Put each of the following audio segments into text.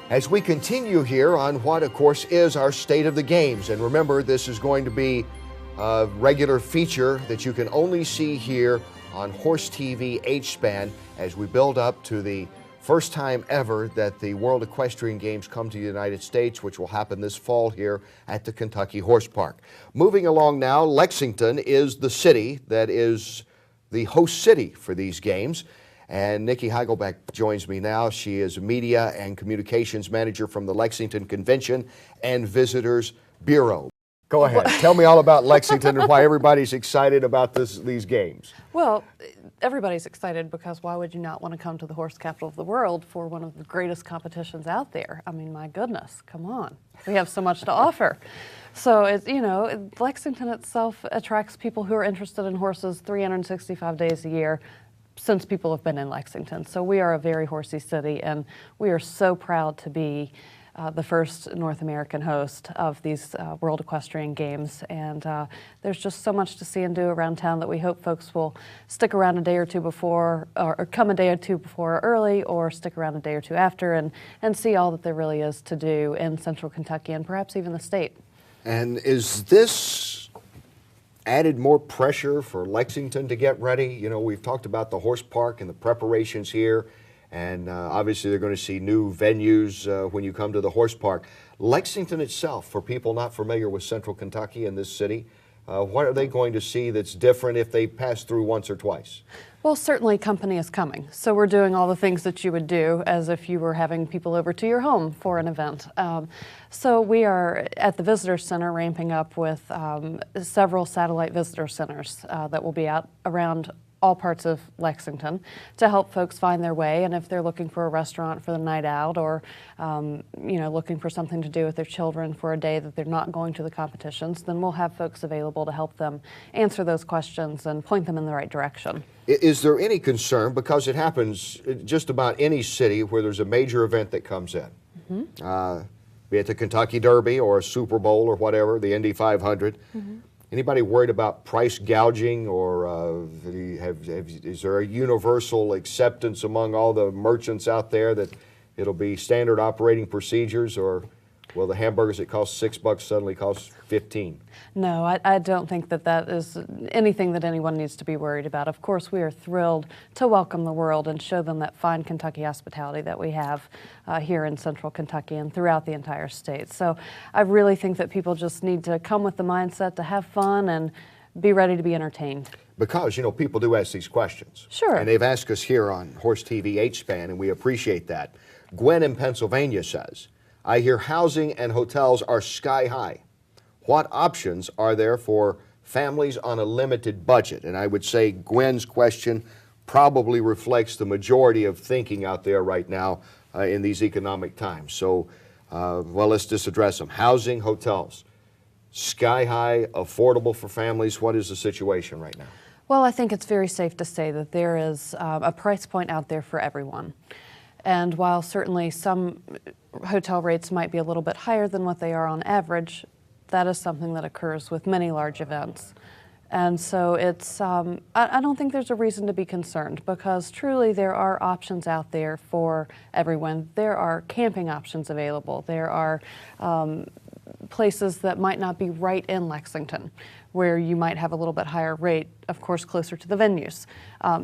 As we continue here on what, of course, is our State of the Games. And remember, this is going to be a regular feature that you can only see here on Horse TV H-SPAN as we build up to the first time ever that the World Equestrian Games come to the United States, which will happen this fall here at the Kentucky Horse Park. Moving along now, Lexington is the city that is the host city for these games. And Niki Heichellbech joins me now. She is Media and Communications Manager from the Lexington Convention and Visitors Bureau. Go ahead. Tell me all about Lexington and why everybody's excited about these games. Well, everybody's excited because why would you not want to come to the horse capital of the world for one of the greatest competitions out there? I mean, my goodness, come on. We have so much to offer. So, Lexington itself attracts people who are interested in horses 365 days a year since people have been in Lexington. So we are a very horsey city, and we are so proud to be the first North American host of these World Equestrian Games. And there's just so much to see and do around town that we hope folks will stick around a day or two before, or come a day or two before early, or stick around a day or two after and see all that there really is to do in central Kentucky and perhaps even the state. And is this added more pressure for Lexington to get ready? You know, we've talked about the horse park and the preparations here, and obviously they're going to see new venues when you come to the horse park. Lexington itself, for people not familiar with central Kentucky and this city, what are they going to see that's different if they pass through once or twice? Well, certainly company is coming. So we're doing all the things that you would do as if you were having people over to your home for an event. So we are at the Visitor Center ramping up with several satellite visitor centers that will be out around all parts of Lexington to help folks find their way. And if they're looking for a restaurant for the night out, or looking for something to do with their children for a day that they're not going to the competitions, then we'll have folks available to help them answer those questions and point them in the right direction. Is there any concern, because it happens just about any city where there's a major event that comes in, be it the Kentucky Derby or a Super Bowl or whatever, the Indy 500, anybody worried about price gouging, or is there a universal acceptance among all the merchants out there that it'll be standard operating procedures, or will the hamburgers that cost $6 suddenly cost $15? No, I don't think that is anything that anyone needs to be worried about. Of course, we are thrilled to welcome the world and show them that fine Kentucky hospitality that we have here in central Kentucky and throughout the entire state. So I really think that people just need to come with the mindset to have fun and be ready to be entertained. Because, people do ask these questions. Sure. And they've asked us here on Horse TV H-SPAN, and we appreciate that. Gwen in Pennsylvania says, I hear housing and hotels are sky high. What options are there for families on a limited budget? And I would say Gwen's question probably reflects the majority of thinking out there right now in these economic times. So, let's just address them. Housing, hotels, sky high, affordable for families. What is the situation right now? Well, I think it's very safe to say that there is a price point out there for everyone. And while certainly some hotel rates might be a little bit higher than what they are on average, that is something that occurs with many large events. And so it's, I don't think there's a reason to be concerned, because truly there are options out there for everyone. There are camping options available. There are places that might not be right in Lexington, where you might have a little bit higher rate, of course, closer to the venues.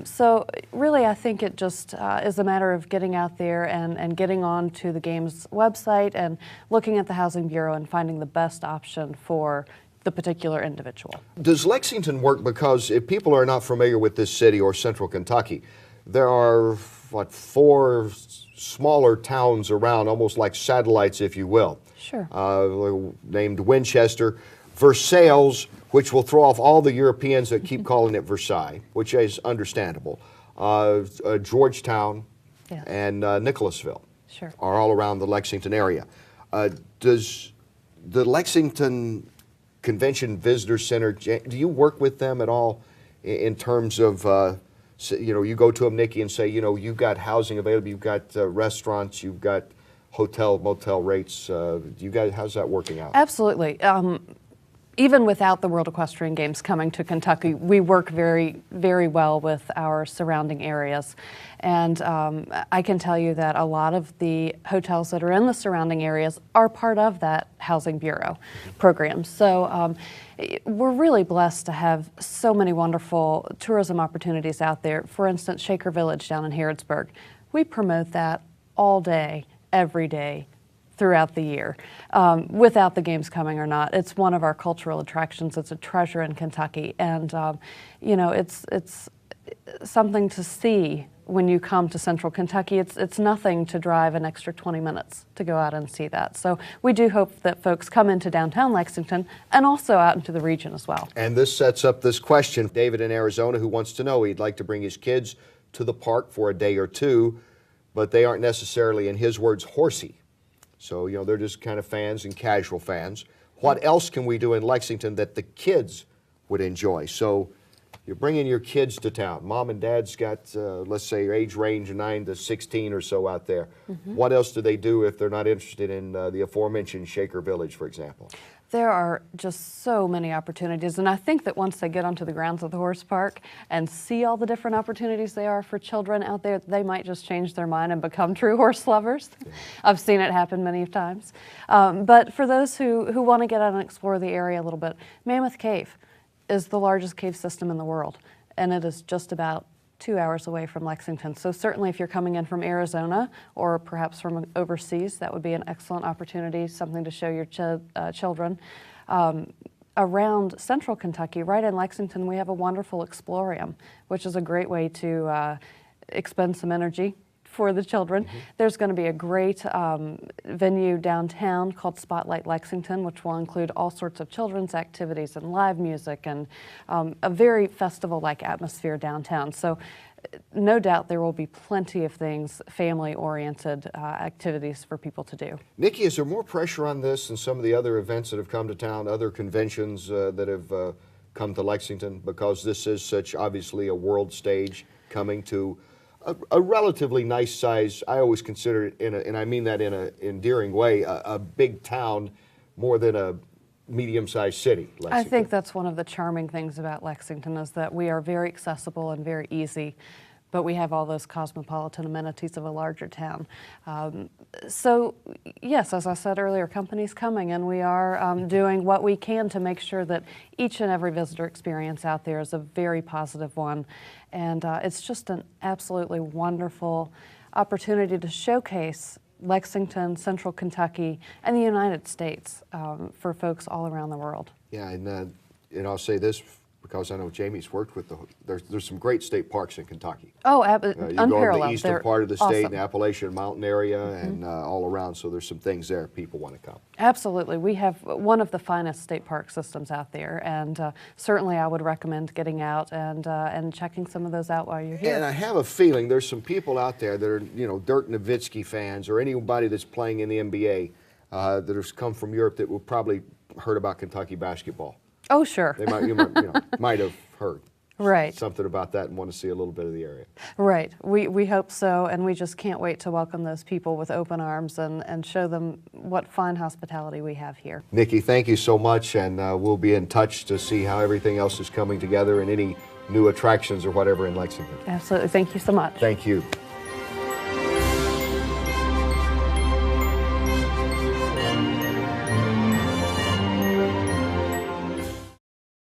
So really, I think it just is a matter of getting out there and getting on to the Games website and looking at the Housing Bureau and finding the best option for the particular individual. Does Lexington work? Because if people are not familiar with this city or central Kentucky, there are, 4 smaller towns around, almost like satellites, if you will. Sure. Named Winchester, Versailles, which will throw off all the Europeans that keep calling it Versailles, which is understandable. Georgetown, yes, and Nicholasville, sure, are all around the Lexington area. Does the Lexington Convention Visitor Center, do you work with them at all in terms of, you go to them, Niki, and say, you've got housing available, you've got restaurants, you've got hotel, motel rates. You guys, how's that working out? Absolutely. even without the World Equestrian Games coming to Kentucky, we work very, very well with our surrounding areas. And I can tell you that a lot of the hotels that are in the surrounding areas are part of that Housing Bureau program. So we're really blessed to have so many wonderful tourism opportunities out there. For instance, Shaker Village down in Heichellbech. We promote that all day, every day, throughout the year, without the games coming or not. It's one of our cultural attractions. It's a treasure in Kentucky, and you know, it's something to see when you come to Central Kentucky. It's nothing to drive an extra 20 minutes to go out and see that. So we do hope that folks come into downtown Lexington and also out into the region as well. And this sets up this question. David in Arizona, who wants to know, he'd like to bring his kids to the park for a day or two, but they aren't necessarily, in his words, horsey. So, you know, they're just kind of fans and casual fans. What else can we do in Lexington that the kids would enjoy? So you're bringing your kids to town. Mom and Dad's got, let's say, age range 9 to 16 or so out there. What else do they do if they're not interested in the aforementioned Shaker Village, for example? There are just so many opportunities, and I think that once they get onto the grounds of the horse park and see all the different opportunities there are for children out there, they might just change their mind and become true horse lovers. Yeah. I've seen it happen many times. But for those who want to get out and explore the area a little bit, Mammoth Cave is the largest cave system in the world, and it is just about 2 hours away from Lexington. So certainly if you're coming in from Arizona or perhaps from overseas, that would be an excellent opportunity, something to show your children. Around Central Kentucky, right in Lexington, we have a wonderful Explorium, which is a great way to expend some energy for the children. There's going to be a great venue downtown called Spotlight Lexington, which will include all sorts of children's activities and live music and a very festival-like atmosphere downtown. So no doubt there will be plenty of things, family-oriented activities for people to do. Niki, is there more pressure on this than some of the other events that have come to town, other conventions that have come to Lexington, because this is such obviously a world stage coming to a relatively nice size? I always consider it, and I mean that in an endearing way, a big town more than a medium-sized city, Lexington. I think that's one of the charming things about Lexington, is that we are very accessible and very easy, but we have all those cosmopolitan amenities of a larger town. So yes, as I said earlier, companies coming, and we are doing what we can to make sure that each and every visitor experience out there is a very positive one. And it's just an absolutely wonderful opportunity to showcase Lexington, Central Kentucky, and the United States for folks all around the world. Yeah, and I'll say this, because I know Jamie's worked with there's some great state parks in Kentucky. Oh, unparalleled. You go to the eastern part of the state, awesome. The Appalachian Mountain area, and all around, so there's some things there people want to come. Absolutely. We have one of the finest state park systems out there, and certainly I would recommend getting out and checking some of those out while you're here. And I have a feeling there's some people out there that are, you know, Dirk Nowitzki fans, or anybody that's playing in the NBA that has come from Europe that will probably heard about Kentucky basketball. Oh, sure. They might have heard something about that and want to see a little bit of the area. Right. We hope so, and we just can't wait to welcome those people with open arms and show them what fine hospitality we have here. Niki, thank you so much, and we'll be in touch to see how everything else is coming together and any new attractions or whatever in Lexington. Absolutely. Thank you so much. Thank you.